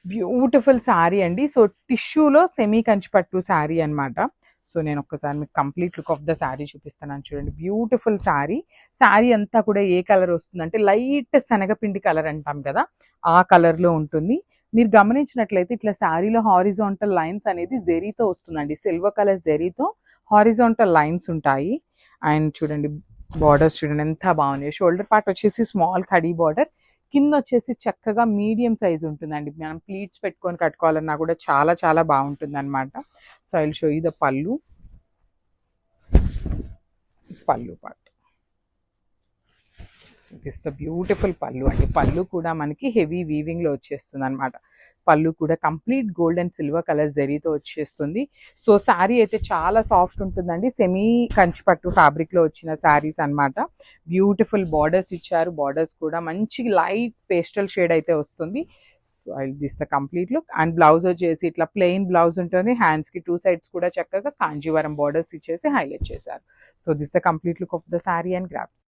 Beautiful sari అండి. So, టిష్యూలో semi కంచిపట్టు శారీ అనమాట. సో, నేను ఒక్కసారి మీకు complete look of the sari చూపిస్తున్నాను చూడండి. బ్యూటిఫుల్ శారీ. శారీ అంతా కూడా ఏ కలర్ వస్తుందంటే లైట్ శనగపిండి కలర్ అంటాం కదా! ఆ కలర్‌లో ఉంటుంది. మీరు గమనించినట్లయితే ఇట్లా శారీలో హారిజాంటల్ లైన్స్ అనేది జెరీతో వస్తుందండి. సిల్వర్ కలర్ జెరీతో హారిజాంటల్ లైన్స్ ఉంటాయి. అండ్ చూడండి బోర్డర్స్ చూడండి ఎంత బాగున్నాయో. షోల్డర్ పార్ట్ వచ్చేసి స్మాల్ కడీ బోర్డర్. కిందొచ్చేసి చక్కగా మీడియం సైజ్ ఉంటుందండి. మనం ప్లీట్స్ పెట్టుకొని కట్టుకోవాలన్నా కూడా చాలా చాలా బాగుంటుందన్నమాట. So, I will show you the పల్లు. పల్లు పార్ట్. దిస్ ద బ్యూటిఫుల్ పల్లు అండి. పల్లు కూడా మనకి హెవీ వీవింగ్లో వచ్చేస్తుంది అనమాట. పల్లు కూడా complete gold and silver colour జరీతో వచ్చేస్తుంది. సో, శారీ అయితే చాలా సాఫ్ట్ ఉంటుందండి. సెమీ కంచిపట్టు ఫ్యాబ్రిక్లో వచ్చిన శారీస్ అనమాట. బ్యూటిఫుల్ బార్డర్స్ ఇచ్చారు. బార్డర్స్ కూడా మంచి లైట్ పేస్టల్ షేడ్ అయితే వస్తుంది. So, I this the complete look. And blouse వచ్చేసి ఇట్లా ప్లెయిన్ బ్లౌజ్ ఉంటుంది. హ్యాండ్స్కి 2 సైడ్స్ కూడా చక్కగా కాంజీవరం బార్డర్స్ ఇచ్చేసి హైలైట్ చేశారు. So, this the complete look of the sari and grasp.